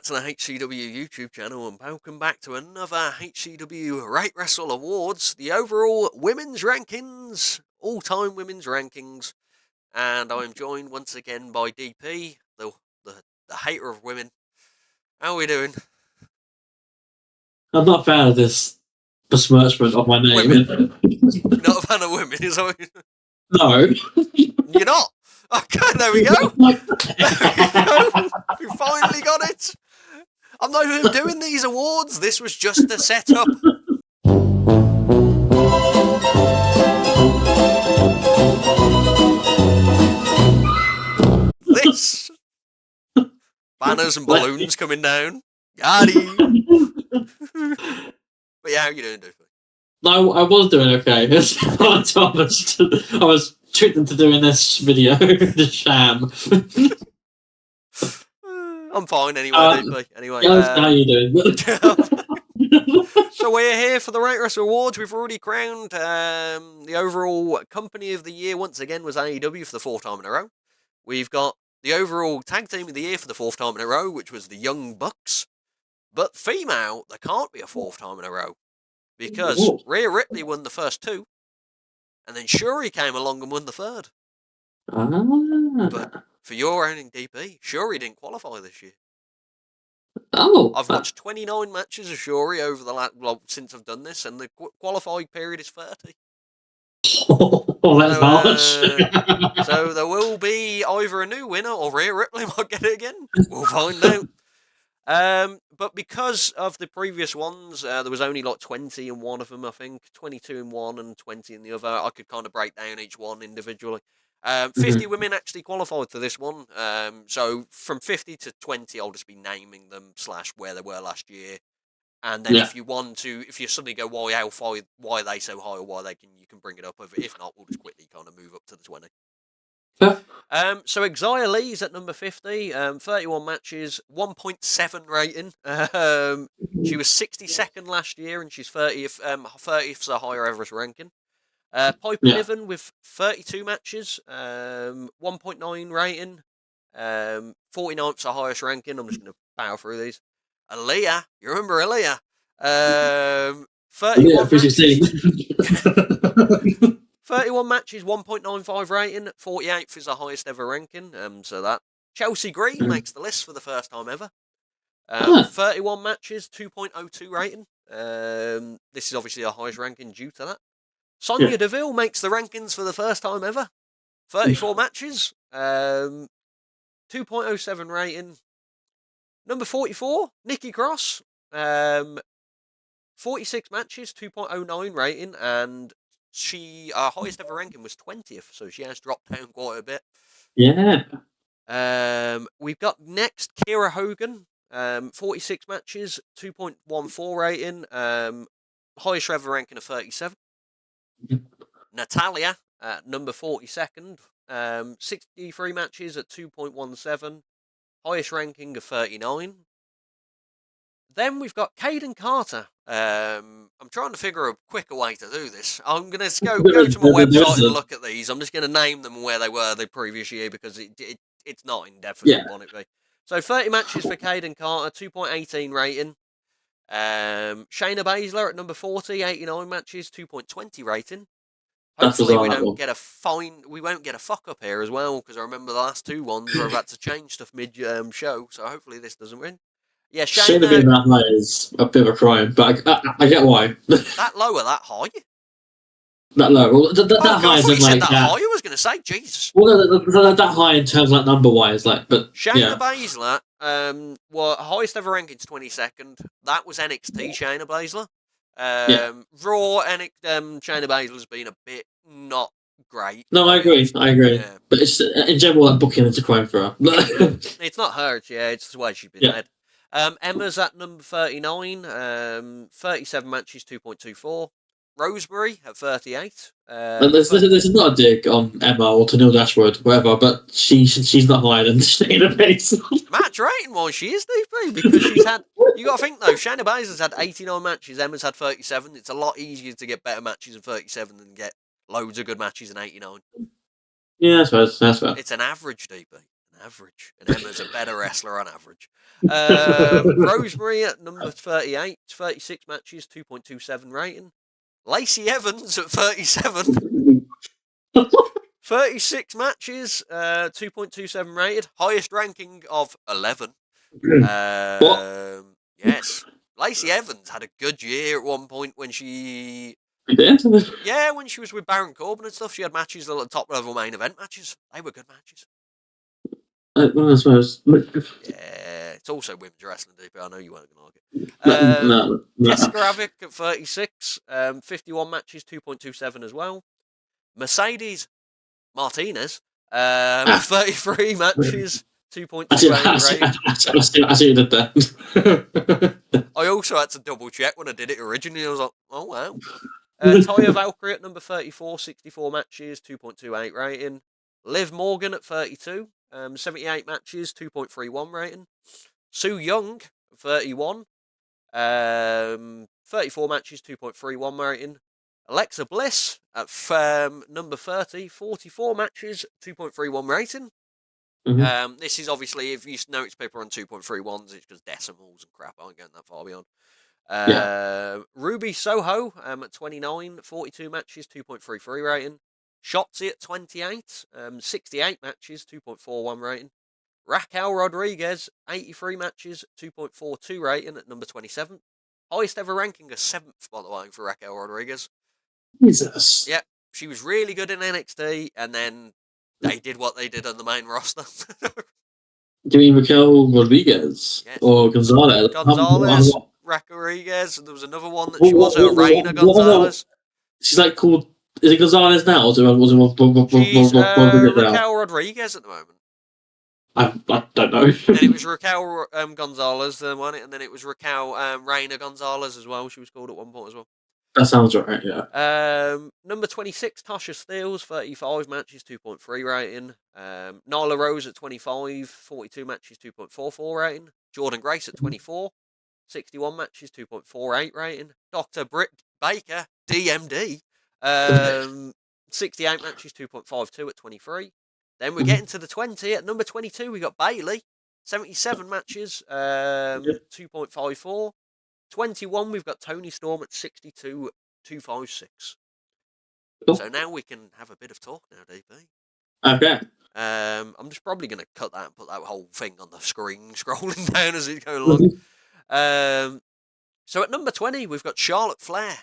back to the HCW YouTube channel and welcome back to another HCW Rate Wrestle Awards, the overall women's rankings, all-time women's rankings, and I'm joined once again by DP, the hater of women. How are we doing? I'm not a fan of this besmirchment of my name. Women. You're not a fan of women, is that No. You're not? Okay, there we go. We finally got it. I'm not even doing these awards. This was just a setup. This. Banners and balloons coming down. Got it. But yeah, how you doing, Doofy? No, I was doing okay. I was tricked into doing this video, the sham. I'm fine anyway, Doofy. Anyway, how you doing? So we're here for the Rate Wrestle Awards. We've already crowned the overall Company of the Year once again was AEW for the fourth time in a row. We've got the overall Tag Team of the Year for the fourth time in a row, which was the Young Bucks. But female, there can't be a fourth time in a row. Because Rhea Ripley won the first two, and then Shirai came along and won the third. But for your owning DP, Shirai didn't qualify this year. I've watched 29 matches of Shirai over the since I've done this, and the qualifying period is 30. Oh, that's harsh. So there will be either a new winner or Rhea Ripley might get it again. We'll find out. But because of the previous ones, there was only like 20 in one of them, I think. 22 in one and 20 in the other. I could kind of break down each one individually. 50 women actually qualified for this one. So from 50 to 20, I'll just be naming them / where they were last year. And then if you want to, if you suddenly go, why are they so high, or you can bring it up. If not, we'll just quickly kind of move up to the 20. So Xia Lee's at number 50, 31 matches, 1.7 rating. She was 62nd last year, and she's 30th. 30th's a higher average ranking. Piper Niven with 32 matches, 1.9 rating. 49th's the highest ranking. I'm just going to power through these. Aaliyah, you remember Aaliyah? 31 matches. 31 matches, 1.95 rating. 48th is the highest ever ranking. So that Chelsea Green makes the list for the first time ever. 31 matches, 2.02 rating. This is obviously the highest ranking due to that. Sonya Deville makes the rankings for the first time ever. 34 matches, 2.07 rating. Number 44, Nikki Cross. 46 matches, 2.09 rating, and our highest ever ranking was 20th, so she has dropped down quite a bit. Yeah. We've got next Kiera Hogan, 46 matches, 2.14 rating, highest ever ranking of 37. Natalia, number 42nd, 63 matches at 2.17, highest ranking of 39. Then we've got Caden Carter. I'm trying to figure a quicker way to do this. I'm going to go to my website and look at these. I'm just going to name them where they were the previous year because it's not in depth as I want it to be. So 30 matches for Caden Carter, 2.18 rating. Shayna Baszler at number 40, 89 matches, 2.20 rating. Hopefully we won't get a fuck up here as well, because I remember the last two ones where I've had to change stuff mid show, so hopefully this doesn't win. Yeah, Shayna being that high is a bit of a crime, but I get why. That low or that high? That low. Well, that high is like that high. I was going to say, Jesus. Well, that high in terms of like number wise, like, but Shayna Baszler, highest ever ranking's 22nd. That was NXT Shayna Baszler. Raw Shayna Baszler's been a bit not great. No, I agree. Yeah. But it's in general that booking is a crime for her. It's not her. Yeah, it's the way she's been led. Emma's at number 39, 37 matches, 2.24. Rosemary at 38. There's not a dig on Emma or to Neil Dashwood, whatever, but she's not higher than Shayna Baszler. Match rating wise, she is DP because she's had. You got to think though, Shayna Baszler's had 89 matches, Emma's had 37. It's a lot easier to get better matches in 37 than get loads of good matches in 89. Yeah, that's fair. It's an average DP. average. And Emma's a better wrestler on average. Rosemary at number 38, 36 matches, 2.27 rating. Lacey Evans at 37. 36 matches, 2.27 rated. Highest ranking of 11. Yes. Lacey Evans had a good year at one point when she... Yeah, when she was with Baron Corbin and stuff. She had matches, the top level main event matches. They were good matches. I suppose. Yeah, it's also women's wrestling, DP. I know you weren't going to argue. No. Jessica Havoc at 36, 51 matches, 2.27 as well. Mercedes Martinez, 33 matches, 2.28 rating. I see you did that. I also had to double check when I did it originally. I was like, oh wow. Taya Valkyrie at number 34, 64 matches, 2.28 rating. Liv Morgan at 32, 78 matches, 2.31 rating. Sue Young, 31, 34 matches, 2.31 rating. Alexa Bliss at number 30, 44 matches, 2.31 rating. Mm-hmm. This is obviously, if you notice people on 2.31s, it's because decimals and crap aren't going that far beyond. Ruby Soho at 29, 42 matches, 2.33 rating. Shotzi at 28, 68 matches, 2.41 rating. Raquel Rodriguez, 83 matches, 2.42 rating at number 27. Highest ever ranking, a 7th, by the way, for Raquel Rodriguez. Jesus. Yeah, she was really good in NXT, and then they did what they did on the main roster. Do you mean Raquel Rodriguez? Yes. Or Gonzalez? Gonzalez, Raquel Rodriguez, and there was another one that she was, Reina Gonzalez. She's like called, is it Gonzalez now, or was it She's Raquel Rodriguez at the moment. I don't know. And it was Raquel Gonzalez, the one, and then it was Raquel Reina Gonzalez as well. She was called at one point as well. That sounds right, yeah. Number 26, Tasha Steelz, 35 matches, 2.3 rating. Nyla Rose at 25, 42 matches, 2.44 rating. Jordan Grace at 24, 61 matches, 2.48 rating. Dr. Britt Baker, DMD, 68 matches, 2.52 at 23. Then we're getting to the 20. At number 22, we got Bayley, 77 matches, 2.54. 21, we've got Toni Storm at 62, 256. Cool. So now we can have a bit of talk now, DP. Okay. I'm just probably going to cut that and put that whole thing on the screen, scrolling down as it goes along. So at number 20, we've got Charlotte Flair.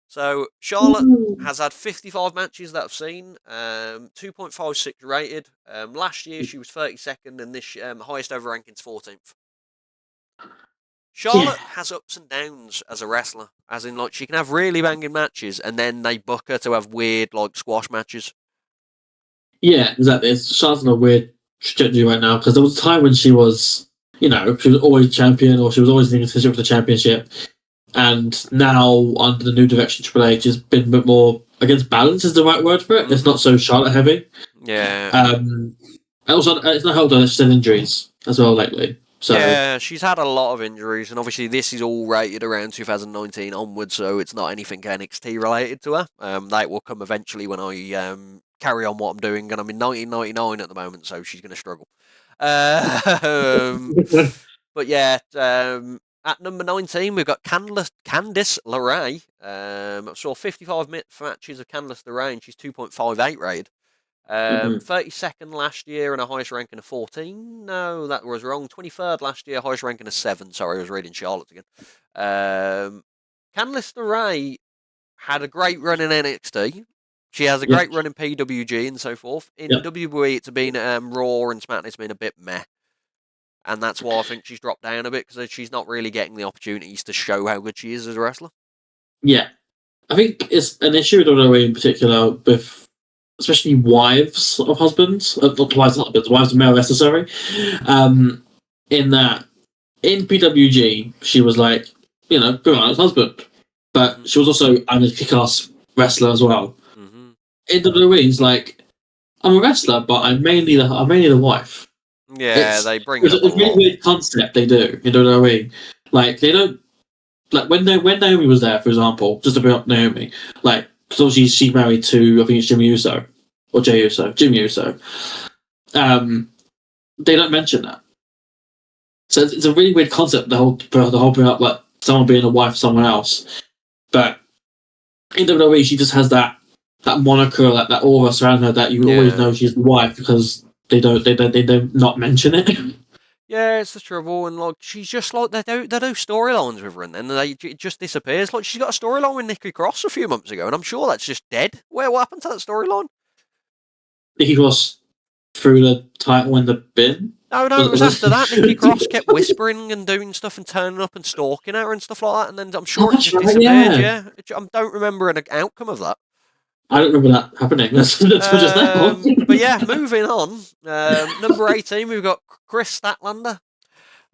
So Charlotte has had 55 matches that I've seen, 2.56 rated. Last year she was 32nd, and this highest ever ranking's 14th. Charlotte has ups and downs as a wrestler, as in, like, she can have really banging matches, and then they book her to have weird, like, squash matches. Yeah, exactly. Charlotte's on a weird trajectory right now, because there was a time when she was, she was always champion, or she was always in the position for the championship, and now, under the new direction Triple H, has been a bit more, I guess, balance is the right word for it. Mm-hmm. It's not so Charlotte heavy. Yeah. And also, it's not helped that she's had injuries as well lately. So, yeah, she's had a lot of injuries, and obviously this is all rated around 2019 onwards, so it's not anything NXT related to her. That will come eventually when I carry on what I'm doing, and I'm in 1999 at the moment, so she's going to struggle. But yeah, at number 19, we've got Candice LeRae. I saw 55 matches of Candice LeRae, and she's 2.58 rated. 32nd last year and a highest ranking of 14. No, that was wrong. 23rd last year, highest ranking of 7. Sorry, I was reading Charlotte again. Candice LeRae had a great run in NXT. She has a great run in PWG and so forth. In WWE, it's been Raw and SmackDown, it's been a bit meh. And that's why I think she's dropped down a bit, because she's not really getting the opportunities to show how good she is as a wrestler. Yeah. I think it's an issue with WWE in particular with especially wives of husbands, not wives of male wrestlers, sorry. In that, in PWG, she was like, Bill Allen's husband, but she was also a kick-ass wrestler as well. Mm-hmm. In WWE, it's like, I'm a wrestler, but I'm mainly the wife. Yeah, they bring it up a really lot. Weird concept they do in WWE. Like, they don't, like, when Naomi was there, for example, just to bring up Naomi, like, because obviously she's married to, I think it's Jimmy Uso. Or Jey Uso. Jimmy Uso. they don't mention that. So it's a really weird concept. The whole bring up like someone being a wife of someone else, but in WWE she just has that moniker, that aura surrounding her that you always know she's the wife because they don't not mention it. Yeah, it's the trouble, and like she's just like they do storylines with her, and then it just disappears. Like she's got a storyline with Nikki Cross a few months ago, and I'm sure that's just dead. What happened to that storyline? Nikki Cross threw the title in the bin. No, it was after that. Nikki Cross kept whispering and doing stuff and turning up and stalking her and stuff like that, and then I'm sure it just disappeared. Yeah, I don't remember an outcome of that. I don't remember that happening. That's just that. But yeah, moving on. Number 18, we've got Chris Statlander.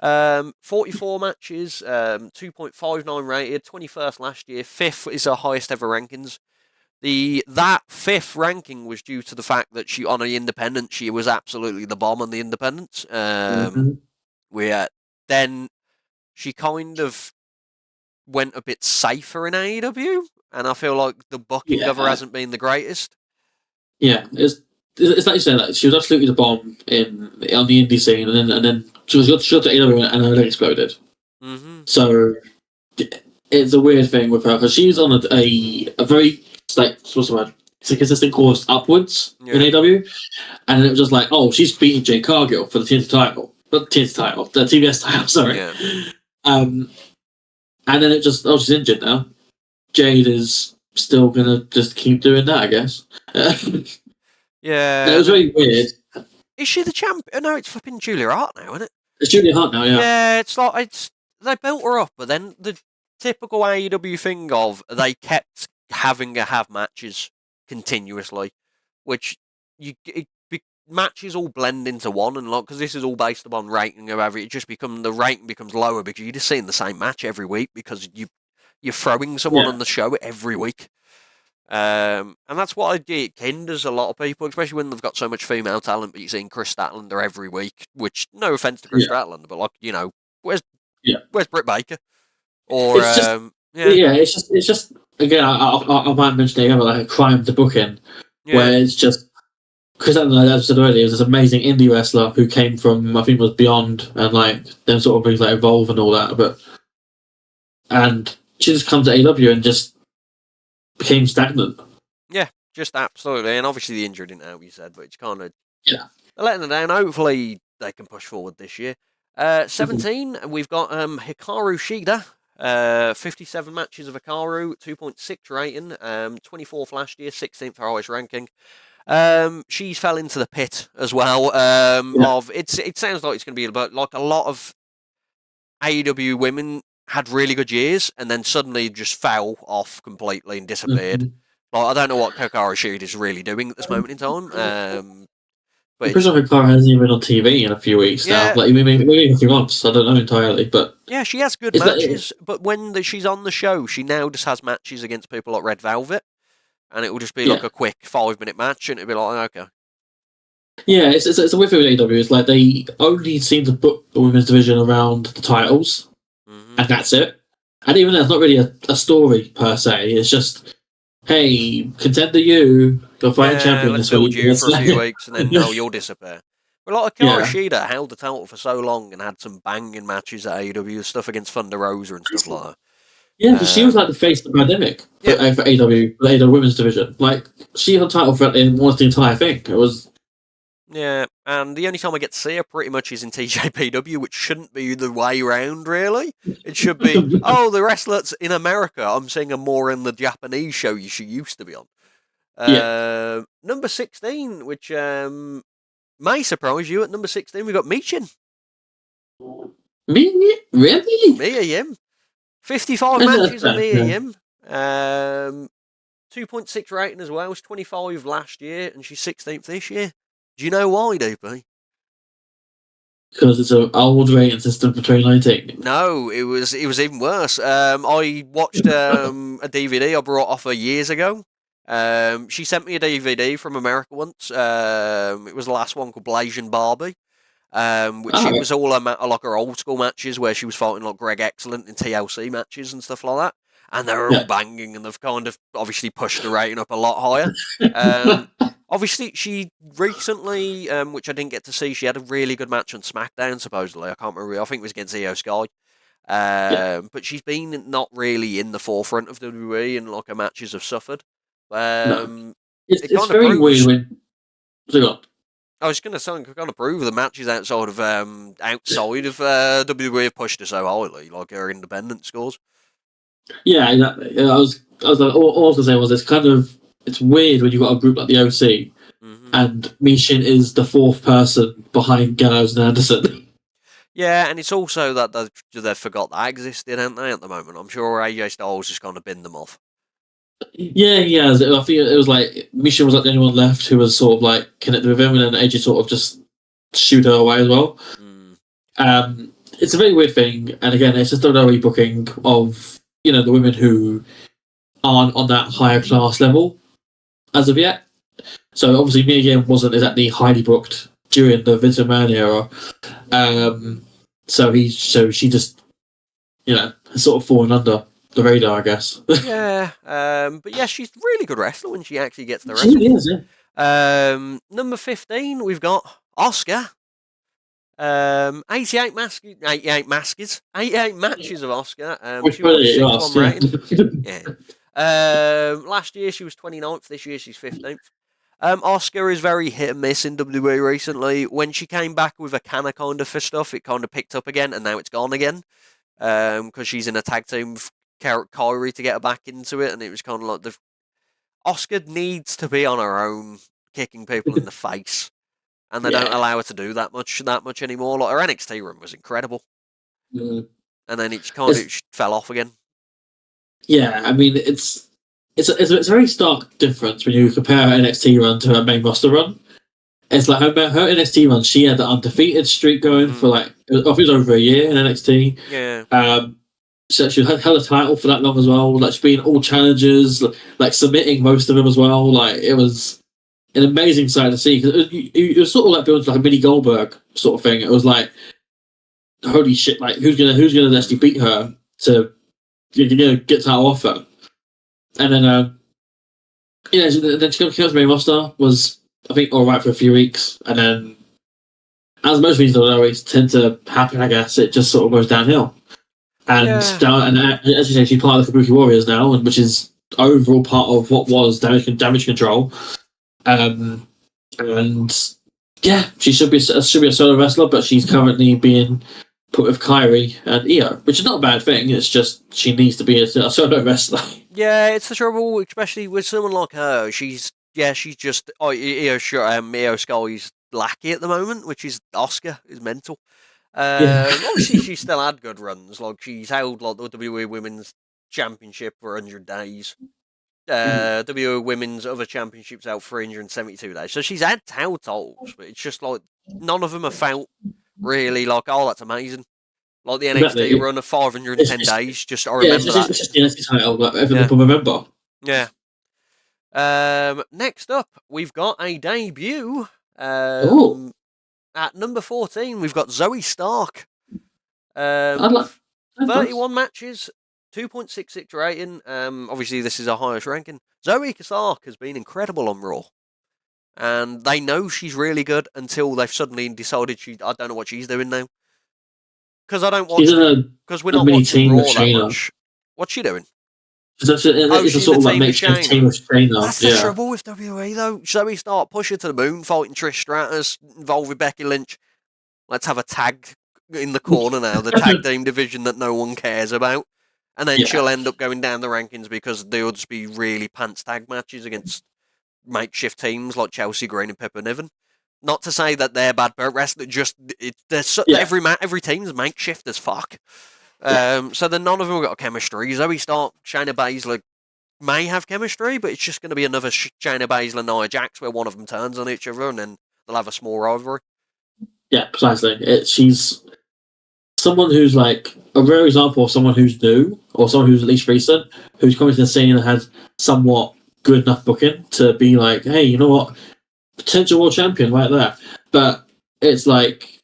44 matches, 2.59 rated, 21st last year, 5th is her highest ever rankings. That 5th ranking was due to the fact that she, on the independent, she was absolutely the bomb on the independents. Then she kind of went a bit safer in AEW. And I feel like the booking of her hasn't been the greatest. Yeah, it's like you said, that she was absolutely the bomb on the indie scene, and then she got to AEW and her leg exploded. Mm-hmm. So it's a weird thing with her because she's on a very what's the word? It's a consistent course upwards in AEW, and it was just like, oh, she's beating Jade Cargill for the TNT title, not the TNT title, the TBS title. Sorry. Yeah. And then it just she's injured now. Jade is still gonna just keep doing that, I guess. Yeah, it was very weird. Is she the champion? No, it's flipping Julia Hart now, isn't it? It's Julia Hart now, yeah. Yeah, it's like they built her up, but then the typical AEW thing of they kept having to have matches continuously, which matches all blend into one, and because this is all based upon rating or whatever, the rating becomes lower because you're just seeing the same match every week because you're throwing someone on the show every week. And that's what I get. It hinders a lot of people, especially when they've got so much female talent, but you're seeing Chris Statlander every week, which, no offense to Chris Statlander, but where's Britt Baker? Or, it's just again, I might mention it again, but like a crime to book in, where it's just, because as I said earlier, was this amazing indie wrestler who came from, I think it was Beyond, and like, them sort of things like Evolve and all that, and she just comes to AEW and just became stagnant. Yeah, just absolutely. And obviously the injury didn't help, you said, but it's kind of letting her down. Hopefully they can push forward this year. 17, we've got Hikaru Shida. 57 matches of Hikaru, 2.6 rating, 24th last year, 16th her highest ranking. She fell into the pit as well. It sounds like it's going to be about like a lot of AEW women had really good years and then suddenly just fell off completely and disappeared. Like, I don't know what Hikaru Shida is really doing at this moment in time. But I'm pretty sure Hikaru hasn't even been on TV in a few weeks now. Like maybe a few months. I don't know entirely, but yeah, she has good matches. But when she's on the show, she now just has matches against people like Red Velvet, and it will just be like a quick 5-minute match, and it'll be like, okay. Yeah, it's a weird thing with AEW. It's like they only seem to book the women's division around the titles. And that's it. And even that's not really a story per se. It's just, hey, contender you're fighting champion let's this build week. you for a few weeks and then you'll disappear. But like Hikaru Shida held the title for so long and had some banging matches at AEW, stuff against Thunder Rosa and stuff like that. Yeah, because she was like the face of the pandemic for AEW, the AEW women's division. Like, she had the title for almost the entire thing. It was... Yeah, and the only time I get to see her pretty much is in TJPW, which shouldn't be the way round, really. It should be, the wrestlers in America. I'm seeing her more in the Japanese show she used to be on. Number 16, which may surprise you. At number 16, we've got Michin. Really? Mia Yim. 55 matches of Mia Yim. 2.6 rating as well. She was 25 last year, and she's 16th this year. Do you know why, DP? Because it's an old rating system for 2019. No, it was even worse. I watched a DVD I brought off her years ago. She sent me a DVD from America once. It was the last one called Blasian Barbie, which it was all like her old school matches where she was fighting like Greg Excellent in TLC matches and stuff like that. And they were all banging, and they've kind of obviously pushed the rating up a lot higher. Obviously, she recently, which I didn't get to see, she had a really good match on SmackDown, supposedly. I can't remember. I think it was against Io Sky. But she's been not really in the forefront of WWE, and like her matches have suffered. No, It it's kind of very proves. weird when. Hang on. I was going to say, kind of prove the matches outside of WWE have pushed her so highly, like her independent scores. Yeah, exactly. I was like, all I was gonna say was it's weird when you've got a group like the OC and Mishin is the fourth person behind Gallows and Anderson. Yeah, and it's also that they've forgot that existed, haven't they, at the moment? I'm sure AJ Styles just kind of binned them off. Yeah, I think it was like Mishin was like the only one left who was sort of like connected with him, and then AJ sort of just shoot her away as well. It's a very weird thing, and again, it's just a WWE booking of the women who aren't on that higher class level as of yet. So obviously, Mia Yim wasn't exactly highly booked during the Vince McMahon era. So she just has sort of fallen under the radar, I guess. Yeah, but yeah, she's a really good wrestler when she actually gets the She wrestle. is, yeah. Number 15, we've got Asuka. 88 matches of Asuka. Which She was one 6-1 rating. yeah. Last year she was 29th. This year she's 15th. Asuka is very hit and miss in WWE recently. When she came back with a kind of for stuff, it kind of picked up again, and now it's gone again. Because she's in a tag team with Kairi to get her back into it, and it was kind of like Asuka needs to be on her own, kicking people in the face. And they don't allow her to do that much anymore. Like her NXT run was incredible, and then it kind of fell off again. Yeah, I mean it's a very stark difference when you compare her NXT run to her main roster run. It's like her NXT run; she had the undefeated streak going for like it was over a year in NXT. Yeah. So she held a title for that long as well. Like she's been all challengers, like submitting most of them as well. Like it was an amazing sight to see because it was sort of like building like a mini Goldberg sort of thing. It was like, holy shit! Like who's gonna actually beat her to get title off her? And then then she came to the main roster, was I think all right for a few weeks, and then as most things always tend to happen, I guess it just sort of goes downhill. And as you say, she's part of the Kabuki Warriors now, which is overall part of what was Damage Control. And yeah, she should be a solo wrestler, but she's currently being put with Kairi and Io, which is not a bad thing. It's just she needs to be a solo wrestler. Yeah, it's the trouble, especially with someone like her. She's just Io Sky's lackey at the moment, which is Asuka is mental. Obviously, she still had good runs. Like she's held like the WWE Women's Championship for 100 days. WWE Women's other championships out 372 days. So she's had titles, but it's just like none of them have felt really like, oh, that's amazing. Like the NXT run of 510 days. Just I remember that. It's just the NXT title that everyone can remember. Yeah. Next up, we've got a debut. At number 14, we've got Zoe Stark. 31 matches, 2.66 rating. Obviously, this is our highest ranking. Zoe Stark has been incredible on Raw. And they know she's really good until they've suddenly decided I don't know what she's doing now. Because I don't watch because we're not watching Raw that much. What's she doing? She's a sort of like makeshift team of Shayna. That's the trouble with WWE though. Zoe Stark push her to the moon, fighting Trish Stratus, involved with Becky Lynch. Let's have a tag in the corner now, the tag team division that no one cares about. And then she'll end up going down the rankings because there'll just be really pants tag matches against makeshift teams like Chelsea Green and Pepper Niven. Not to say that they're bad wrestling, just every team's makeshift as fuck. So then none of them have got chemistry. Zoe Stark, Shayna Baszler may have chemistry, but it's just going to be another Shayna Baszler, Nia Jax, where one of them turns on each other, and then they'll have a small rivalry. Yeah, precisely. She's someone who's like a rare example of someone who's new, or someone who's at least recent, who's coming to the scene and has somewhat good enough booking to be like, hey, you know what? Potential world champion right there. But it's like,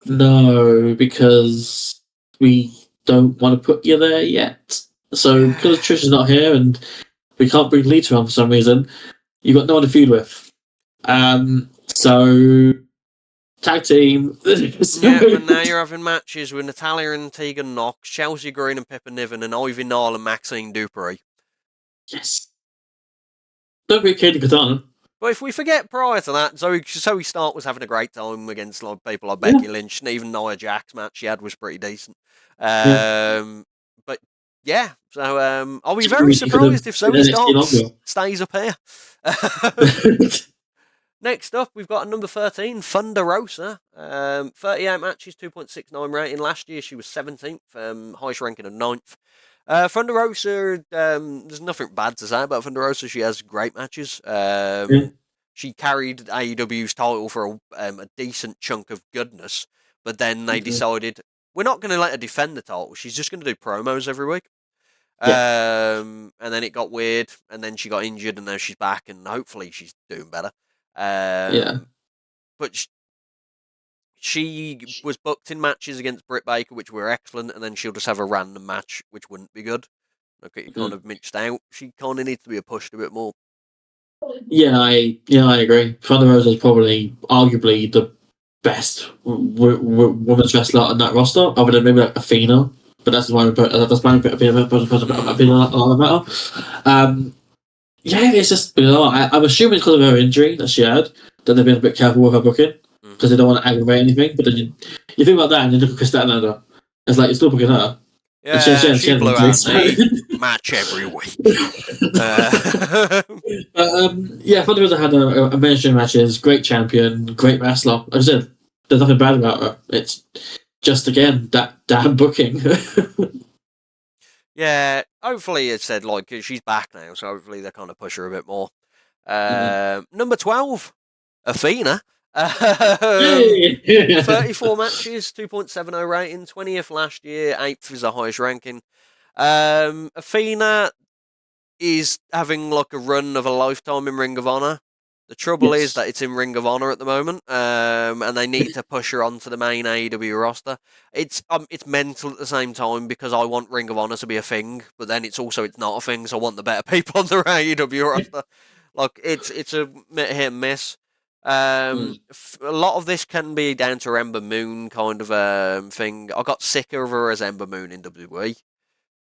no, because we don't want to put you there yet. So because Trish is not here and we can't bring Lita on for some reason, you've got no one to feud with. So tag team. Yeah, and now you're having matches with Natalia and Tegan Knox, Chelsea Green and Pippa Niven, and Ivy Nile and Maxine Dupree. Yes. Don't be Katie Katana. But if we forget prior to that, Zoe Stark was having a great time against like people like Becky Lynch, and even Nia Jax match she had was pretty decent. But yeah, so I'll be very surprised if Zoe Stark stays up here. Next up, we've got number 13, Thunder Rosa. 38 matches, 2.69 rating. Last year, she was 17th, highest ranking of 9th. Thunder Rosa, there's nothing bad to say about Thunder Rosa. She has great matches. She carried AEW's title for a decent chunk of goodness, but then they decided, we're not going to let her defend the title. She's just going to do promos every week. And then it got weird, and then she got injured, and now she's back, and hopefully she's doing better. But she was booked in matches against Britt Baker, which were excellent, and then she'll just have a random match, which wouldn't be good. Okay, kind of mixed out. She kind of needs to be pushed a bit more. Yeah, I agree. Thunder Rosa is probably arguably the best women's wrestler on that roster, other than maybe like Athena. But that's my opinion about her. Yeah, it's just I'm assuming it's because of her injury that she had that they've been a bit careful with her booking because they don't want to aggravate anything. But then you think about that and you look at Chris Statlander, it's like you're still booking her. Yeah, she blew out the match every week. Thunder Rosa had a mainstream matches, great champion, great wrestler. Like I said, there's nothing bad about her. It's just again that damn booking. Yeah, hopefully it said like she's back now, so hopefully they kind of push her a bit more. Number 12, Athena. 34 matches, 2.70 rating, 20th last year, 8th is the highest ranking. Athena is having like a run of a lifetime in Ring of Honor. The trouble is that it's in Ring of Honor at the moment, and they need to push her onto the main AEW roster. It's mental at the same time because I want Ring of Honor to be a thing, but then it's not a thing, so I want the better people on the AEW roster. Like it's a hit and miss. A lot of this can be down to Ember Moon kind of thing. I got sicker of her as Ember Moon in WWE.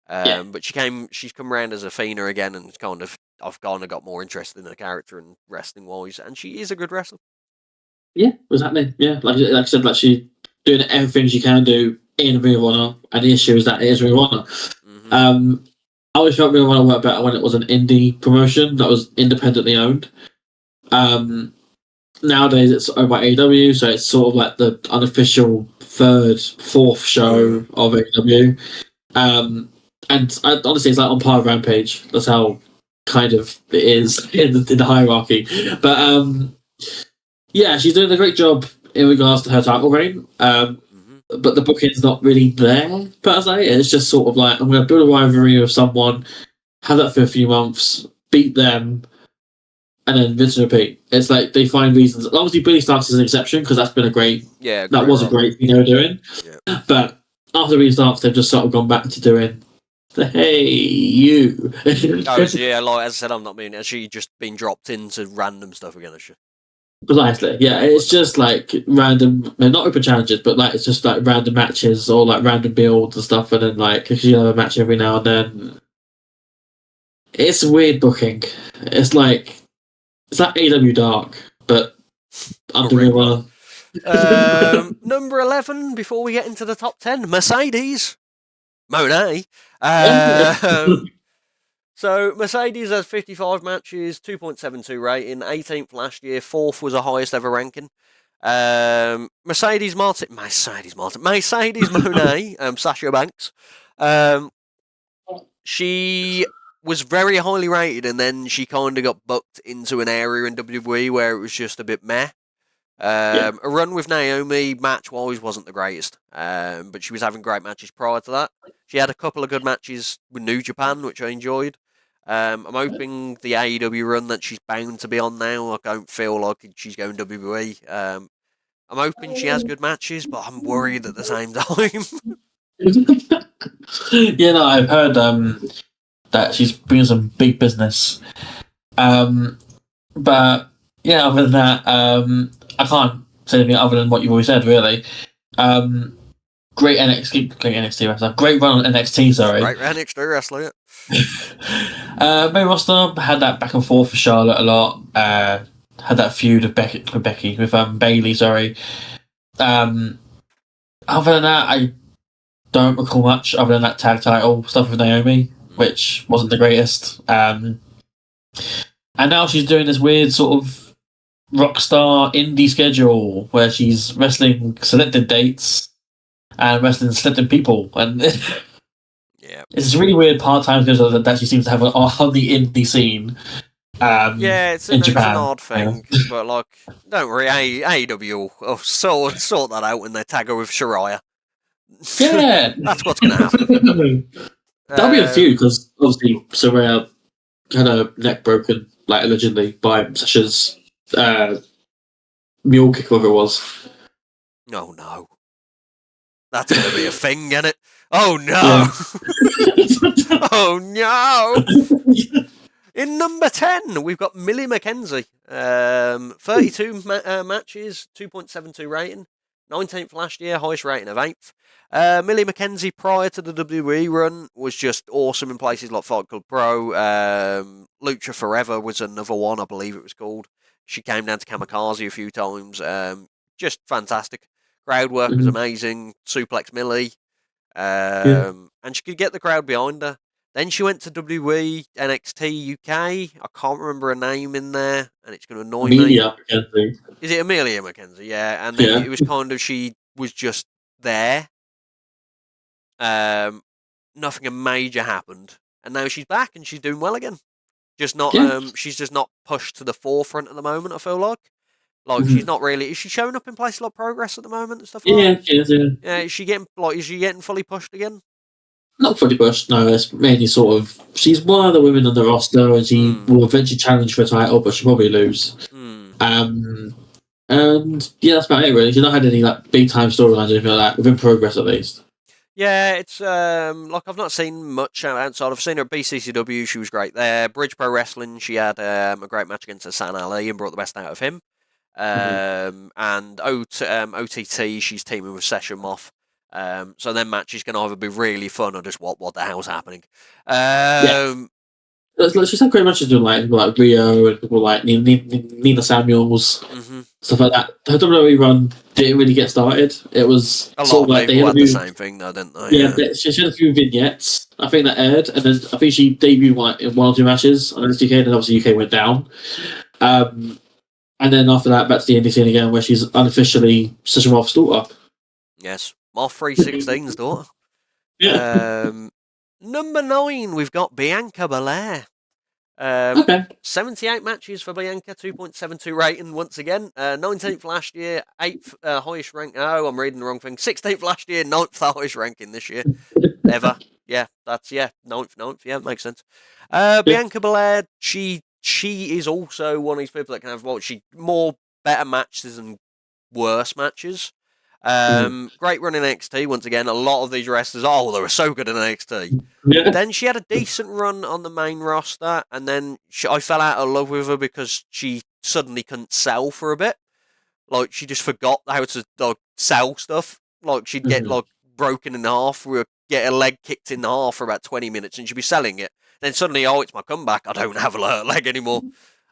But she's come around as Athena again, and I've kind of got more interested in her character and wrestling wise, and she is a good wrestler. Yeah, exactly. Yeah, like I said, like she's doing everything she can do in Ring of Honor, and the issue is that it is Ring of Honor. I always felt Ring of Honor worked better when it was an indie promotion that was independently owned. Nowadays it's owned by AEW, so it's sort of like the unofficial fourth show of AEW. And honestly, it's like on par with Rampage. That's how kind of it is in the hierarchy. But yeah, she's doing a great job in regards to her title reign. But the booking's not really there, per se. It's just sort of like, I'm going to build a rivalry with someone, have that for a few months, beat them, and then rinse and repeat. It's like they find reasons. Obviously, Billy Starks is an exception because that's been a great. Yeah, that was a great thing they were doing. Yeah. But after Billy Starks, they've just sort of gone back to doing. Hey, you. Yeah, like as I said, I'm not meaning. Has she just been dropped into random stuff again? Has she? Precisely, yeah. It's just like random, not open challenges, but like it's just like random matches or like random builds and stuff, and then like you have a match every now and then. It's weird booking. It's like AEW Dark, but under Ring of Honor. Number 11. Before we get into the top 10, Mercedes, Monae. So Mercedes has 55 matches, 2.72 rating, 18th last year, 4th was the highest ever ranking. Mercedes Monae, Sasha Banks. She was very highly rated, and then she kind of got booked into an area in WWE where it was just a bit meh. A run with Naomi, match-wise, wasn't the greatest, but she was having great matches prior to that. She had a couple of good matches with New Japan, which I enjoyed. I'm hoping the AEW run that she's bound to be on now, I don't feel like she's going WWE. I'm hoping she has good matches, but I'm worried at the same time. Yeah, no, I've heard that she's bringing some big business. But yeah, other than that, I can't say anything other than what you've already said, really. Great NXT wrestler. Great run on NXT, sorry. Great NXT wrestler. Main roster had that back and forth for Charlotte a lot. Had that feud with Bailey, sorry. Other than that, I don't recall much other than that tag title stuff with Naomi, which wasn't the greatest. And now she's doing this weird sort of rock star indie schedule where she's wrestling selected dates and wrestling selected people, and yeah, it's this really weird part-time schedule that she seems to have on the indie scene. Yeah, it's in an Japan. odd thing, but like, don't worry, AEW will sort that out when they tag her with Shirai. Yeah, That's what's going to happen. That'll be a feud because obviously Saraya had her neck broken, like allegedly by Sasha's mule kick, whatever it was. Oh no, that's going to be a thing, isn't it? Oh no! Yeah. Oh no! In number 10, we've got Millie McKenzie. 32 matches, 2.72 rating. 19th last year, highest rating of 8th. Millie McKenzie, prior to the WWE run, was just awesome in places like Fight Club Pro. Lucha Forever was another one, I believe it was called. She came down to Kamikaze a few times. Just fantastic. Crowd work was amazing. Suplex Millie. And she could get the crowd behind her. Then she went to WWE, NXT UK. I can't remember her name in there, and it's going to annoy me. McKenzie. Is it Amelia McKenzie? Yeah, and then it was kind of, she was just there. Nothing major happened, and now she's back and she's doing well again. Just not. She's just not pushed to the forefront at the moment. I feel like she's not really. Is she showing up in places like Progress at the moment and stuff? Like that? She is. Yeah. Yeah. Is she getting fully pushed again? Not fully pushed, no. It's mainly sort of. She's one of the women on the roster, and she will eventually challenge for a title, but she'll probably lose. And yeah, that's about it. Really, she's not had any like big time storylines or anything like that within Progress, at least. Yeah, it's like I've not seen much outside. I've seen her at BCCW. She was great there. Bridge Pro Wrestling. She had a great match against Hassan Ali and brought the best out of him. And OTT. She's teaming with Session Moth. So then match is going to either be really fun or just what the hell's happening. She's had great matches with like Rio and people like Nina Samuels, stuff like that. Her WWE run didn't really get started. It was a sort lot of of people had the same thing, though, didn't they? Yeah, she had a few vignettes. I think that aired, and then I think she debuted in one or two matches on NXT UK, and obviously UK went down. And then after that, back to the indie scene again, where she's unofficially Session Moth's daughter. Yes. Moth 316's daughter. Yeah. Number 9, we've got Bianca Belair. 78 matches for Bianca, 2.72 rating once again. 19th last year, 8th highest rank. Oh, I'm reading the wrong thing. 16th last year, 9th highest ranking this year. Ever. Yeah, that's, 9th. Yeah, makes sense. Bianca Belair, she is also one of these people that can have more better matches than worse matches. Great run in NXT once again. A lot of these wrestlers, they were so good in NXT. Yeah. Then she had a decent run on the main roster, and then I fell out of love with her because she suddenly couldn't sell for a bit. Like, she just forgot how to sell stuff. Like, she'd get broken in half, get her leg kicked in half for about 20 minutes, and she'd be selling it. Then suddenly, it's my comeback. I don't have a leg anymore.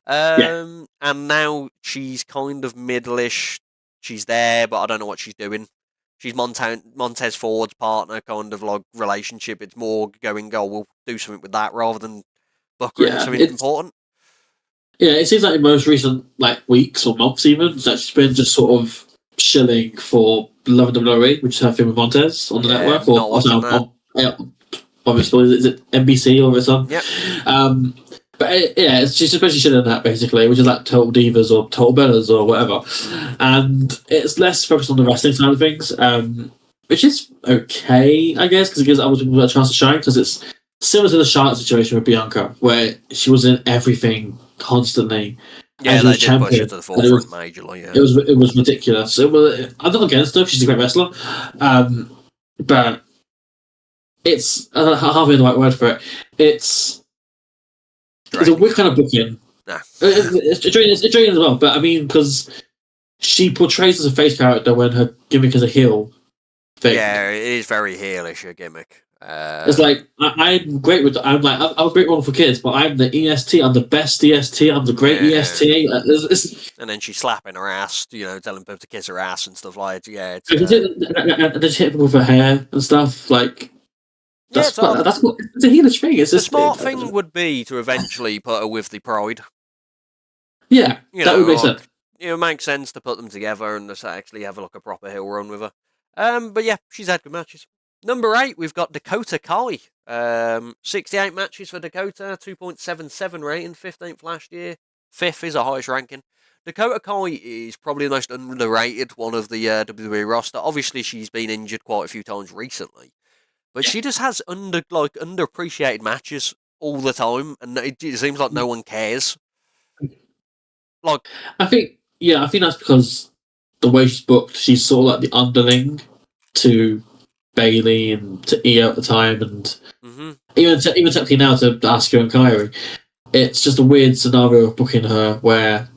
And now she's kind of middle-ish. She's there, but I don't know what she's doing. She's Montez Ford's partner, kind of like relationship. It's more going, we'll do something with that rather than book her into something important. Yeah, it seems like in most recent weeks or months even that she's been just sort of shilling for Love and WWE, which is her thing with Montez on the network. Obviously, is it NBC or something? Yeah. But she's especially shilling that basically, which is like Total Divas or Total Bellas or whatever. And it's less focused on the wrestling side of things, which is okay, I guess, because it gives other people a chance to shine, because it's similar to the Charlotte situation with Bianca, where she was in everything constantly. Yeah, they did push her to the forefront majorly. Yeah. It was ridiculous. I'm not against her; she's a great wrestler, but it's I don't have the right word for it. It's a weird kind of booking Nah. It's draining as well, but I mean, because she portrays as a face character when her gimmick is a heel thing. Yeah, it is very heelish, a gimmick. It's like I'm great with. I'm a great one for kids, but I'm the EST. I'm the best EST. I'm the great EST. And then she's slapping her ass, telling people to kiss her ass and stuff like. Yeah, it's. And then she hit people with her hair and stuff. Like that's what it's a heelish thing. It's the smart thing would be to eventually put her with the Pride. Yeah, that would make sense. It makes sense to put them together and just actually have a proper heel run with her. But yeah, she's had good matches. Number 8, we've got Dakota Kai. 68 matches for Dakota, 2.77 rating, 15th last year. 5th is her highest ranking. Dakota Kai is probably the most underrated one of the WWE roster. Obviously, she's been injured quite a few times recently, but she just has underappreciated matches all the time, and it seems like no one cares. I think that's because the way she's booked, she's sort of like the underling to Bailey and to Io at the time, and even technically now to Asuka and Kairi. It's just a weird scenario of booking her where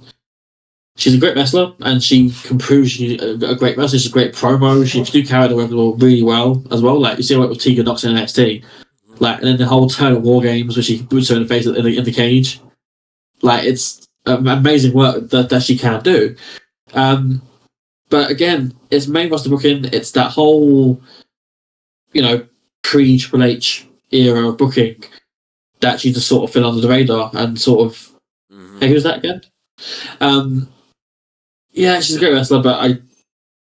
she's a great wrestler and she can prove she's a great wrestler. She's a great promo. She can do carry the wrestler really well as well. Like you see what with Tegan Knox in NXT, like, and then the whole turn at War Games where she boots her in the face in the cage. Like it's amazing work that she can do. But again, it's main roster booking. It's that whole pre-Triple H era of booking that she just sort of fell under the radar and sort of, hey, who's that again? Yeah, she's a great wrestler, but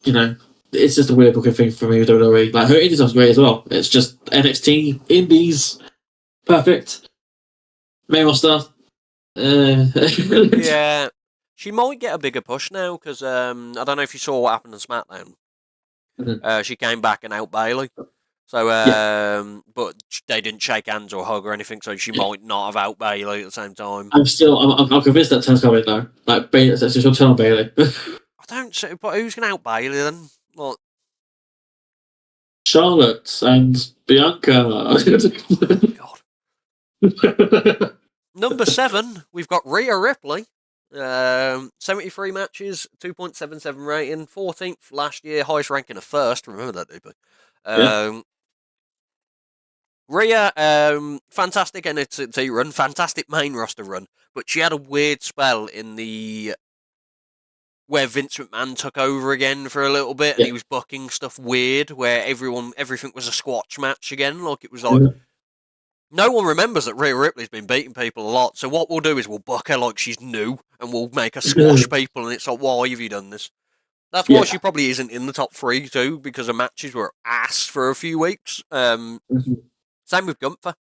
it's just a weird booking thing for me with WWE. Like, her indie stuff's great as well. It's just NXT, indies, perfect. Main roster. Yeah. She might get a bigger push now, because I don't know if you saw what happened on SmackDown. She came back and out Bailey. So, but they didn't shake hands or hug or anything, so she might not have out Bailey at the same time. I'm convinced that turn's coming though. Like, she'll turn on Bailey. I don't see, but who's going to out Bailey then? What? Charlotte and Bianca. God. Number 7, we've got Rhea Ripley. 73 matches, 2.77 rating, 14th last year, highest ranking of 1st. Remember that, dude. Rhea, fantastic NXT run, fantastic main roster run, but she had a weird spell in where Vince McMahon took over again for a little bit, and he was booking stuff weird, where everything was a squash match again. Like, it was like, no one remembers that Rhea Ripley's been beating people a lot, so what we'll do is we'll book her like she's new, and we'll make her squash people, and it's like, why have you done this? That's why she probably isn't in the top 3 too, because her matches were ass for a few weeks. Same with Gunther.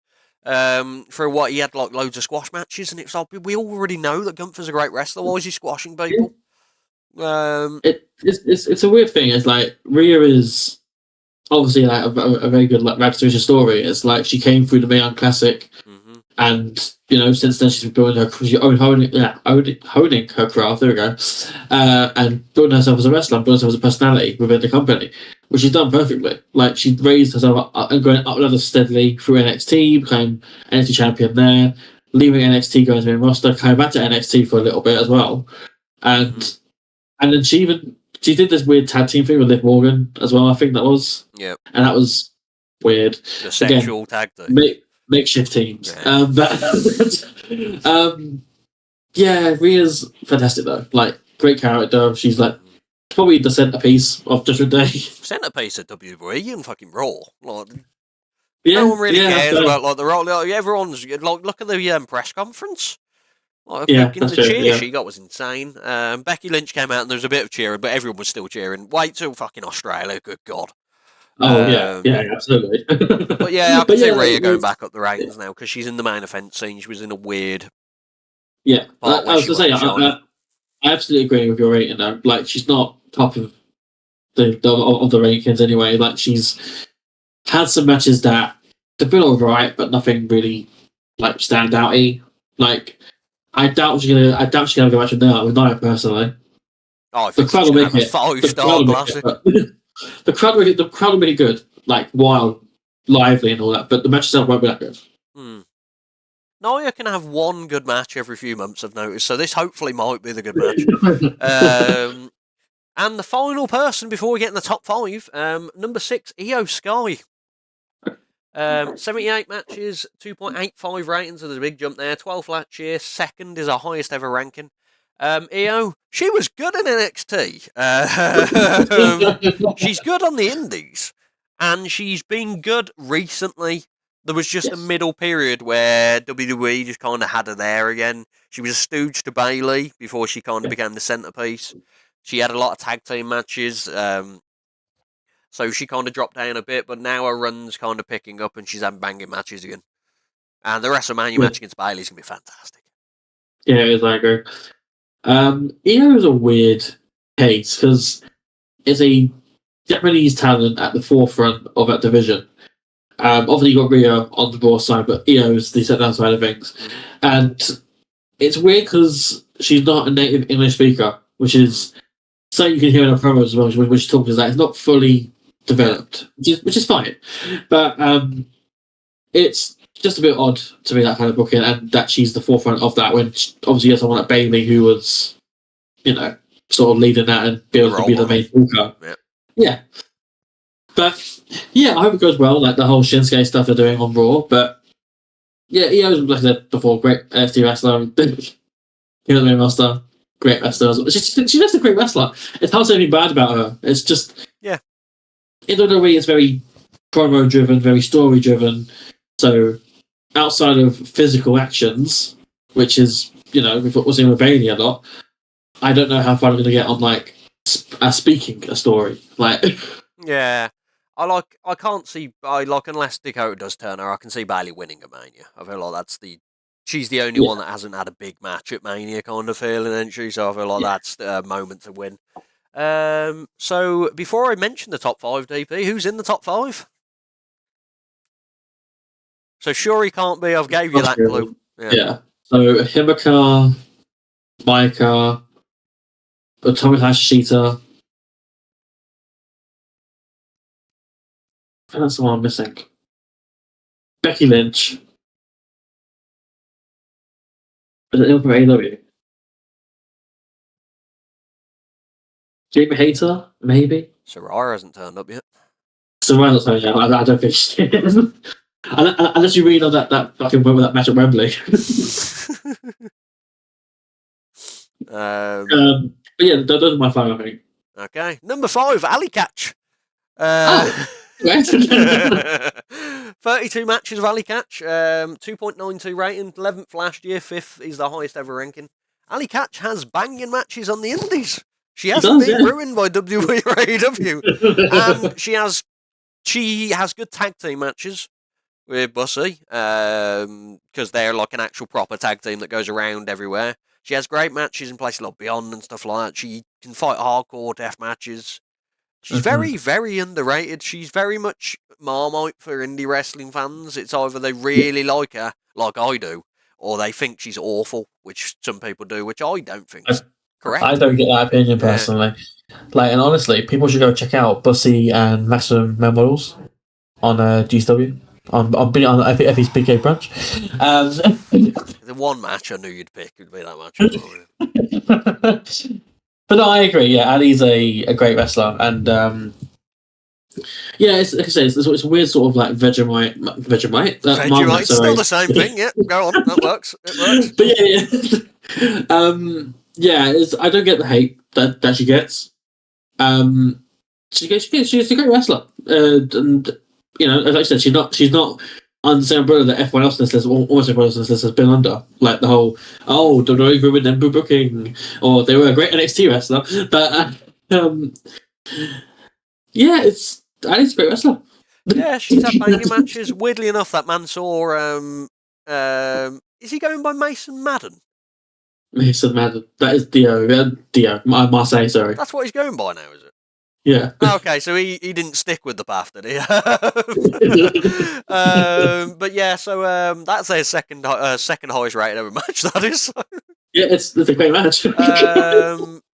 For what he had like loads of squash matches, and it's like, we already know that Gunther's a great wrestler. Why is he squashing people? It's a weird thing. It's like Rhea is obviously like a very good representation story. It's like she came through the Mae Classic, and since then she's been building honing her craft. There we go, and building herself as a wrestler, building herself as a personality within the company, which she's done perfectly. Like, she's raised herself up and going up ladder steadily through NXT, became NXT champion there, leaving NXT, going to the main roster, coming back to NXT for a little bit as well, and then she did this weird tag team thing with Liv Morgan as well. I think that was, and that was weird. The sexual tag team. Makeshift teams. Rhea's fantastic though. Like, great character. She's like probably the centerpiece of Judgment Day. Centerpiece of WWE and fucking Raw. Like, no one really cares about like the Raw. Like, everyone's like, look at the press conference. Like, the cheer she got was insane. Becky Lynch came out and there was a bit of cheering, but everyone was still cheering. Wait till fucking Australia, good God. Oh, absolutely. But yeah, I can see Rhea going back up the ratings now, because she's in the main event scene. She was in a weird... Yeah, I was going to say, I absolutely agree with your rating now. Like, she's not top of the rankings anyway. Like, she's had some matches that they've been alright, but nothing really, like, stand out-y. Like, I doubt she's gonna go match with Nia personally. Oh, I think the crowd will make it 5-star classic. The crowd will make it good, like, wild, lively and all that, but the match itself won't be that good. Naya can have one good match every few months, I've noticed, so this hopefully might be the good match. And the final person before we get in the top 5, number 6, Io Sky. 78 matches, 2.85 ratings, so there's a big jump there. 12th last year, second is our highest ever ranking. Io, she was good in NXT. She's good on the indies, and she's been good recently. There was just a middle period where WWE just kind of had her there again. She was a stooge to Bayley before she kind of became the centerpiece. She had a lot of tag team matches, so she kind of dropped down a bit, but now her run's kind of picking up and she's having banging matches again. And the WrestleMania match against Bayley's going to be fantastic. Yeah, it is, I agree. Io is a weird case because it's a Japanese talent at the forefront of that division. Obviously, you got Rhea on the Raw side, but Io is the set-down side of things. And it's weird because she's not a native English speaker, which is something you can hear in her promos as well, when she talks, is that it's not fully developed, which is fine. But it's just a bit odd to me, that kind of booking, and that she's the forefront of that when obviously you have someone like Bayley who was, sort of leading that and be able to be the main talker. Yeah. But yeah, I hope it goes well, like the whole Shinsuke stuff they're doing on Raw. But yeah, Io's, like I said before, great NXT wrestler. He was the main roster, great wrestler as well. She's just a great wrestler. It's hard to say anything bad about her. It's just in the way it's very promo driven, very story driven. So outside of physical actions, which is we've what we're seeing with Bayley a lot, I don't know how far I'm going to get on like speaking a story. Like yeah. I can't see unless Dakota does turn her, I can see Bayley winning at Mania. I feel like she's the only one that hasn't had a big match at Mania kind of feeling, isn't she? So I feel like that's the moment to win. So before I mention the top 5, DP, who's in the top 5? So sure he can't be. I've gave you that clue. Yeah. So Hikaru, Micah, Dakota Kai. I think that's the one I'm missing. Becky Lynch. Is it for AEW? Jamie Hayter, maybe? Shirai hasn't turned up yet. Survivor, I don't think she is. Unless you read on that fucking win with that match at Wembley. But yeah, those are my 5, I think. Okay. Number 5, Alley Catch. 32 matches of Alley Catch, 2.92 rating, 11th last year, 5th is the highest ever ranking. Alley Catch has banging matches on the indies. She hasn't been ruined by WWE or AEW. And she has good tag team matches with Bussy, because they're like an actual proper tag team that goes around everywhere. She has great matches in places like Beyond and stuff like that. She can fight hardcore death matches. She's very, very underrated. She's very much Marmite for indie wrestling fans. It's either they really like her, like I do, or they think she's awful, which some people do, which I don't think is correct. I don't get that opinion personally. And honestly, people should go check out Bussy and Maximum Models on GSW. On FE's PK branch. The one match I knew you'd pick would be that match. But no, I agree. Yeah, Ali's a great wrestler, and it's like I say, it's a weird sort of like Vegemite. Vegemite, still the same thing. Yeah, go on, that works. It works. But I don't get the hate that she gets. She's a great wrestler, and as I said, she's not on the same umbrella that everyone else in this list, almost everyone else in this list has been under. Like the whole, WWE ruined them booking, or they were a great NXT wrestler. But Ali's a great wrestler. Yeah, she's had banging matches. Weirdly enough, that man saw. Is he going by Mason Madden? Mason Madden. That is Dio. Marseille, sorry. That's what he's going by now, is it? Yeah. Okay, so he didn't stick with the path, did he? But yeah, so that's their second highest rated ever match. That is. Yeah, it's a great match.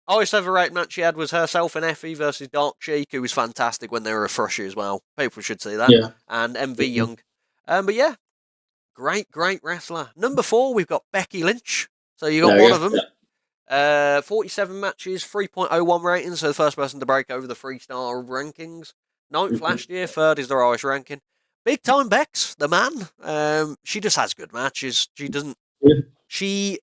Highest ever rated match she had was herself and Effie versus Dark Sheik, who was fantastic when they were a frushy as well. People should see that. Yeah. And MV Young. But yeah, Great wrestler. Number 4, we've got Becky Lynch. So you got one of them. 47 matches, 3.01 ratings, so the first person to break over the 3-star rankings. 9th last year, 3rd is the highest ranking. Big time Bex, the man. She just has good matches. She doesn't. She's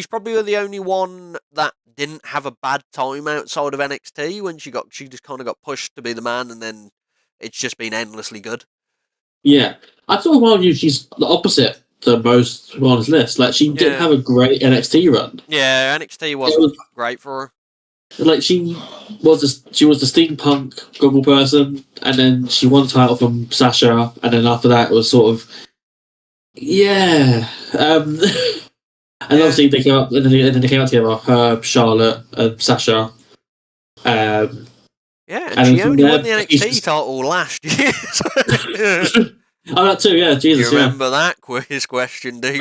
probably the only one that didn't have a bad time outside of NXT when she just kind of got pushed to be the man, and then it's just been endlessly good. Yeah, I sort of argue she's the opposite to most on this list. Like, she didn't have a great NXT run. Yeah, NXT wasn't great for her. Like, she was the steampunk goggle person, and then she won the title from Sasha, and then after that it was sort of and obviously they came up, and then they came out together, her, Charlotte, and Sasha. And she only won the NXT title last year. Oh, that too, yeah, Jesus. You remember that quiz question, DV?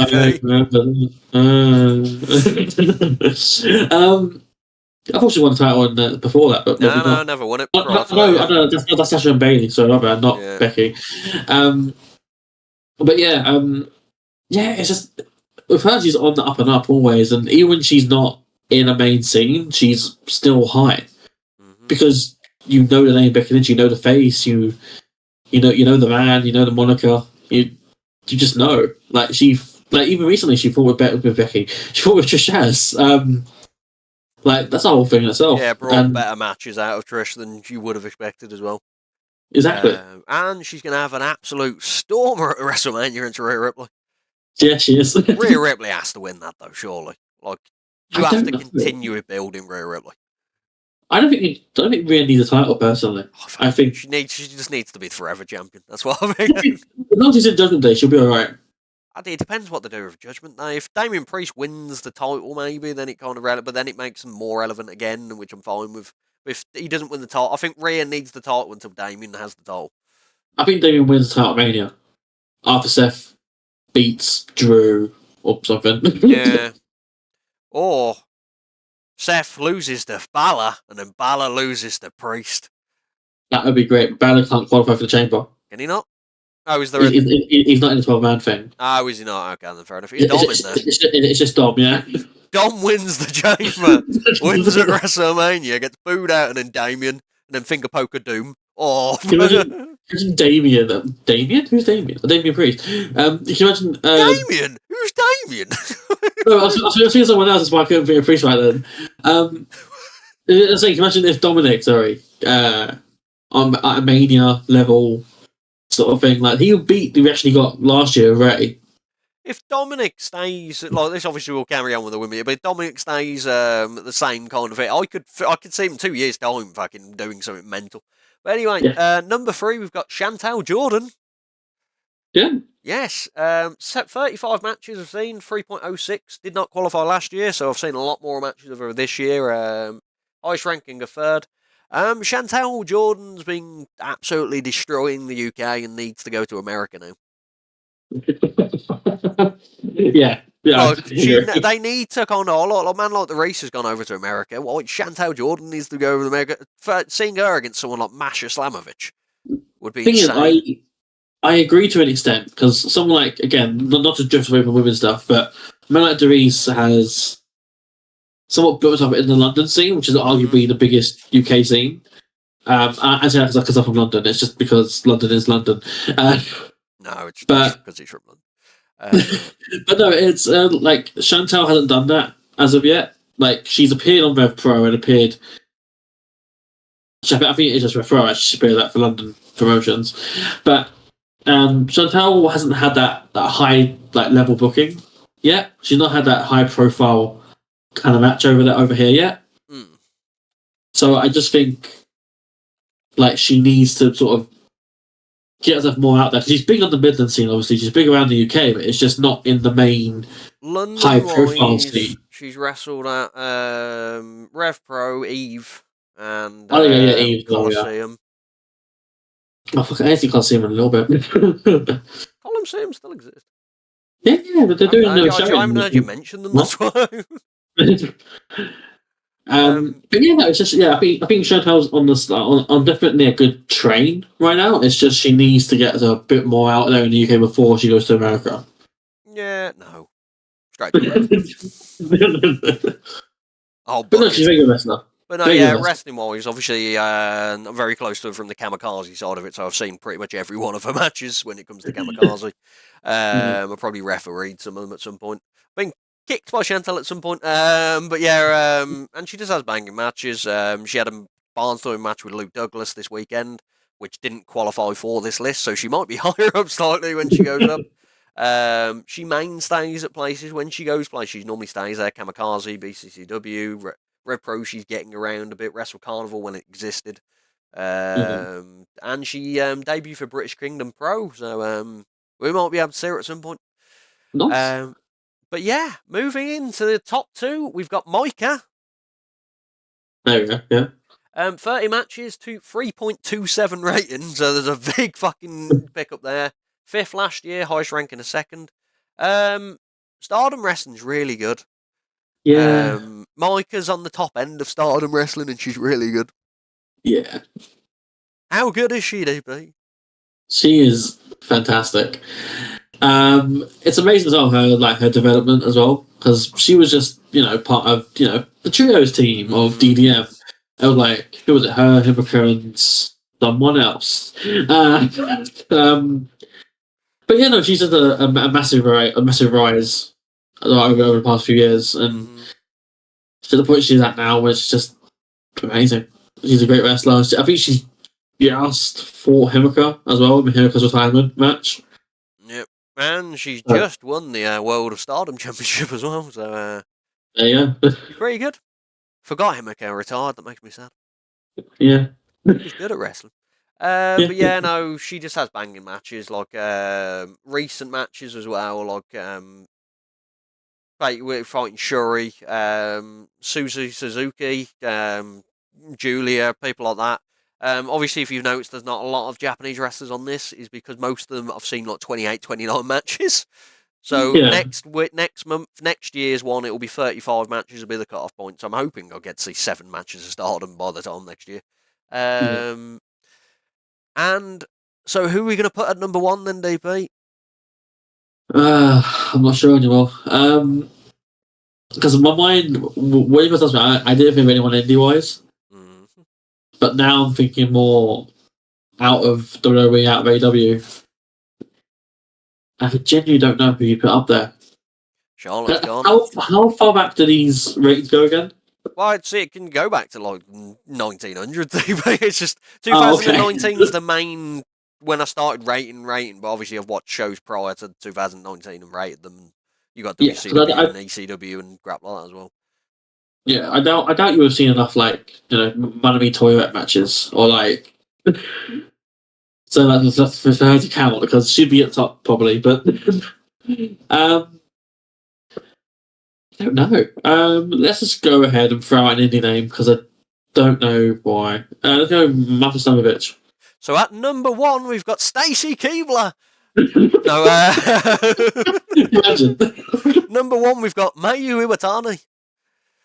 I thought she won the title before that, but no, never won it. No, that's Sasha and Bailey, so not bad, not Becky. But it's just with her, she's on the up and up always, and even when she's not in a main scene, she's still high because you know the name Becky Lynch, you know the face, you know the man, you know the moniker, you just know. Like, even recently she fought with Becky, she fought with Trish. Like, that's the whole thing in itself. Yeah, brought better matches out of Trish than you would have expected as well. Exactly. And she's going to have an absolute stormer at WrestleMania into Rhea Ripley. Yeah, she is. Rhea Ripley has to win that, though, surely. Like, you have to continue building Rhea Ripley. I don't think Rhea needs a title, personally. I think she just needs to be forever champion. That's what I mean. As long as she's in Judgment Day, she'll be alright. It depends what they do with Judgment Day. If Damian Priest wins the title, maybe, then it kind of relevant, but then it makes him more relevant again, which I'm fine with. If he doesn't win the title, I think Rhea needs the title until Damian has the title. I think Damian wins the title at Mania after Seth beats Drew or something. Yeah. Or Seth loses to Balor, and then Balor loses to Priest. That would be great. Balor can't qualify for the Chamber. Can he not? Oh, is there? He's not in the 12-man thing. Oh, is he not? Okay, then fair enough. Is Dom in there? It's just Dom, yeah. Dom wins the Chamber, wins at WrestleMania, gets booed out, and then Damian, and then finger poker Doom. Oh, imagine Damien. Damien? Who's Damien? Damien Priest. Can you imagine? Damien? Who's Damien? No, I was thinking someone else. That's why I couldn't think of Priest right then. I was saying, imagine if Dominic, on at a Mania level sort of thing, like he would beat the actually got last year, Ray. If Dominic stays like this, obviously we'll carry on with the women, but if Dominic stays the same kind of thing, I could see him 2 years time fucking doing something mental. But anyway, number 3, we've got Shantel Jordan. Yeah. Yes. 35 matches I've seen, 3.06. Did not qualify last year, so I've seen a lot more matches of her this year. Highest ranking a 3rd. Shantel Jordan's been absolutely destroying the UK and needs to go to America now. Yeah. They need to kind of a man like the Reese has gone over to America. Well, Shantel Jordan needs to go over to America. Seeing her against someone like Masha Slamovich would be insane. I agree to an extent, because someone like, again, not to drift away from women's stuff, but a man like Doris has somewhat built up in the London scene, which is arguably the biggest UK scene. I say that because I'm from London. It's just because London is London. No, it's because he's from London. But no, it's like Shantel hasn't done that as of yet. Like, she's appeared on Rev Pro and appeared. I think it's just Rev Pro. Actually, she appeared that for London promotions, but Shantel hasn't had that high level booking yet. She's not had that high profile kind of match over here yet. So I just think she needs to sort of get herself more out there. She's big on the Midland scene, obviously. She's big around the UK, but it's just not in the main high profile scene. She's wrestled at Rev Pro, Eve, and Eve, Coliseum. I actually can't see him in a little bit. Coliseum still exists. Yeah, but they're doing another show. I haven't heard you mention them, that's why. But yeah, no, it's just I think Chantel's on definitely a good train right now. It's just she needs to get a bit more out there in the UK before she goes to America. Yeah, no. Straight to oh, but no, she's a very good wrestler. But no, very yeah, good wrestling wise, obviously, I'm very close to her from the Kamikaze side of it, so I've seen pretty much every one of her matches when it comes to Kamikaze. I'll probably refereed some of them at some point. Been kicked by Shantel at some point, but yeah, and she just has banging matches. She had a barnstorming match with Luke Douglas this weekend, which didn't qualify for this list, so she might be higher up slightly when she goes up. She mainstays at places when she goes places. She normally stays there. Kamikaze, BCCW, Red Pro. She's getting around a bit. Wrestle Carnival when it existed, and she debuted for British Kingdom Pro. So we might be able to see her at some point. Nice. But yeah, moving into the top two, we've got Micah. There we go. Yeah. 30 matches to 3.27 rating, so there's a big fucking pickup there. 5th last year, highest rank in a second. Stardom Wrestling's really good. Yeah. Micah's on the top end of Stardom Wrestling, and she's really good. Yeah. How good is she, DP? She is fantastic. It's amazing as well her development as well, because she was just part of the trios team of DDM. I was like, who was it? Her, Hikaru, and someone else. But yeah, no, she's had a massive rise over the past few years, and to the point she's at now, where it's just amazing. She's a great wrestler. I think she's just fought Himika as well in Himika's retirement match. Yep, and she's just won the World of Stardom Championship as well. So yeah, she's pretty good. Forgot Himika retired. That makes me sad. Yeah, she's good at wrestling. But yeah, no, she just has banging matches, like recent matches as well, like we're fighting Shuri, Suzuki, Julia, people like that. Obviously, if you've noticed, there's not a lot of Japanese wrestlers on this, is because most of them I've seen like 28, 29 matches. So next month, next year's one, it will be 35 matches will be the cut-off point. So I'm hoping I'll get to see 7 matches of Stardom by the time next year. And so who are we going to put at number 1 then, DP? I'm not sure anymore. Because in my mind, when you first asked me, I didn't think of anyone indie-wise. But now I'm thinking more out of WWE, out of AEW. I genuinely don't know who you put up there. Charlotte's gone. How far back do these ratings go again? Well, I'd say it can go back to like 1900. It's just 2019 is the main when I started rating. But obviously I've watched shows prior to 2019 and rated them. You got WCW and ECW and crap like that as well. Yeah, I doubt you have seen enough Manami Toilet matches or like. So that's for her to count because she'd be at top probably, but I don't know. Let's just go ahead and throw out an indie name because I don't know why. Let's go Mata Stamovich. So at number 1 we've got Stacy Keibler. No, Imagine. Number 1 we've got Mayu Iwatani.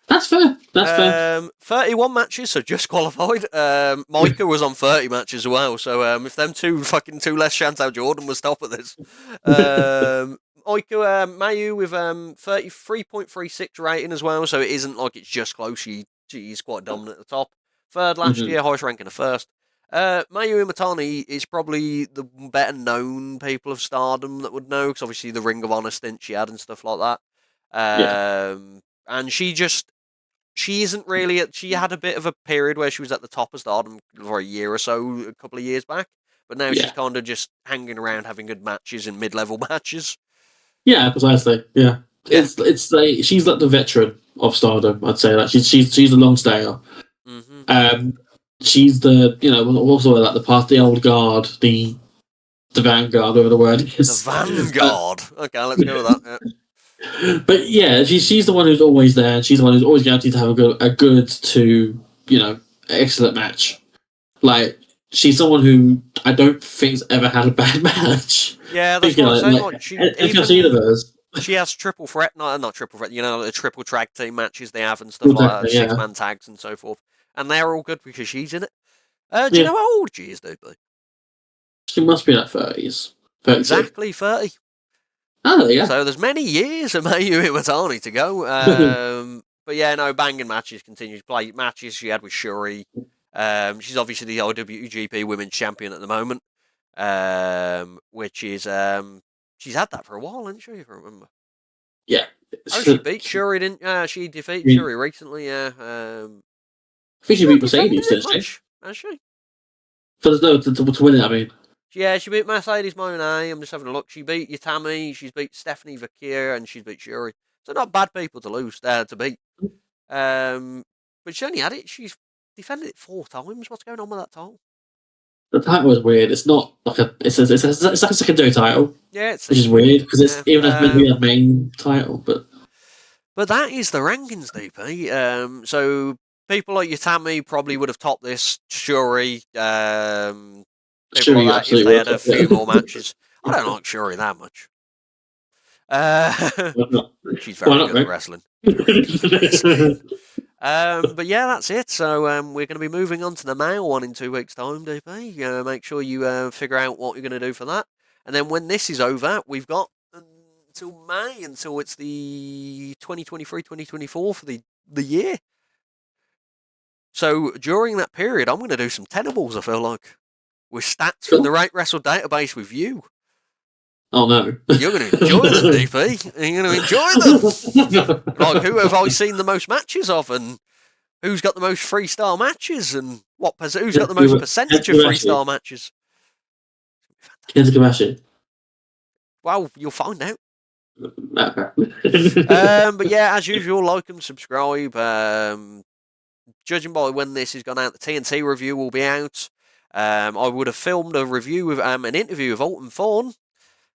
That's fair. 31 matches, so just qualified. Micah was on 30 matches as well, so if them two less Shantel Jordan was top of this. Mayu with 33.36 rating as well, so it isn't like it's just close. She's quite dominant at the top. 3rd last year, highest rank in the 1st. Mayu Iwatani is probably the better known people of Stardom that would know, because obviously the Ring of Honor stint she had and stuff like that. And she isn't really. She had a bit of a period where she was at the top of Stardom for a year or so, a couple of years back. But now she's kind of just hanging around, having good matches and mid-level matches. Yeah, precisely. Yeah, it's like she's like the veteran of Stardom. I'd say that she's the long stayer. She's the also like the old guard, the vanguard, whatever the word is. The vanguard. Okay, let's go with that. Yeah. But yeah, she's the one who's always there. She's the one who's always guaranteed to have a good to excellent match. Like she's someone who I don't think's ever had a bad match. Yeah, that's what I'm saying. She has triple threat, not triple threat. The triple tag team matches they have and stuff like that, 6-man tags and so forth, and they're all good because she's in it. Do you know how old she is, dude? She must be in her 30s. 32. Exactly 30. Oh, yeah. So there's many years of Mayu Iwatani to go. But yeah, no, banging matches continue to play matches she had with Shuri. She's obviously the IWGP Women's Champion at the moment, which is she's had that for a while, hasn't she? If I remember. Yeah. Oh, she beat Shuri, didn't? She defeated Shuri recently. Yeah. I think she beat Mercedes, didn't she? Has she? To win it, I mean. Yeah, she beat Mercedes Monae. I'm just having a look. She beat Yutami. She's beat Stephanie Vakir, and she's beat Shuri. So not bad people to lose to beat. But she only had it. She's defended it 4 times. What's going on with that title? The title is weird. It's not like it's like a secondary title. Yeah, it's which is weird because it's even as meant to be a main title, but that is the rankings, DP. So people like Yutami probably would have topped this. Shuri, people Shuri like that, if they had a few more matches. I don't like Shuri that much. She's very good at wrestling. But yeah, that's it. So we're going to be moving on to the male one in 2 weeks' time, DP. Make sure you figure out what you're going to do for that. And then when this is over, we've got until May, until it's the 2023-2024 for the year. So during that period, I'm going to do some tenables, I feel like, with stats from the Rate Wrestle database with you. Oh no. You're going to enjoy them, DP. You're going to enjoy them. Like, who have I seen the most matches of, and who's got the most 3-star matches, and who's got the most percentage of 3-star matches? Well, you'll find out. But yeah, as usual, like and subscribe. Judging by when this has gone out, the TNT review will be out. I would have filmed a review with an interview with Alton Thorne.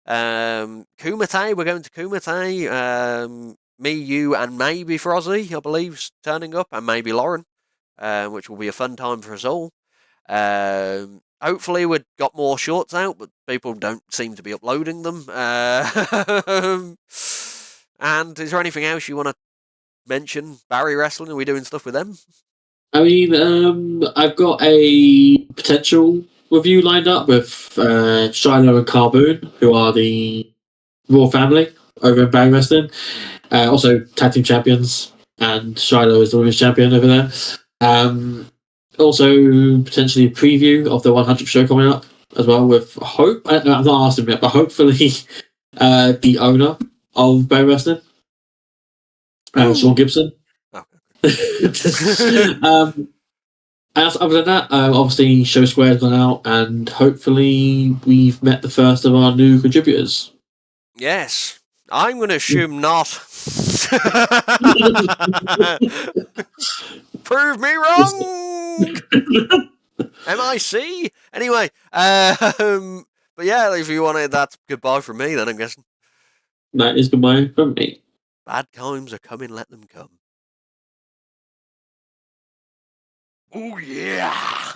Kumite, we're going to Kumite. Me, you, and maybe Frozzy, I believe, turning up, and maybe Lauren, which will be a fun time for us all. Hopefully we've got more shorts out, but people don't seem to be uploading them. And is there anything else you want to mention? Barry Wrestling, are we doing stuff with them? I mean, I've got a potential review lined up with Shiloh and Carboon, who are the Raw family over in Barry Wrestling. Also tag team champions, and Shiloh is the women's champion over there. Also, potentially a preview of the 100th show coming up as well with Hope. I've not asked him yet, but hopefully the owner of Barry Wrestling, Sean Gibson. And other than that, obviously Show Square has gone out, and hopefully we've met the first of our new contributors. Yes. I'm going to assume not. Prove me wrong! MIC? Anyway, but yeah, if you wanted, that's goodbye from me then, I'm guessing. That is goodbye from me. Bad times are coming, let them come. Oh yeah!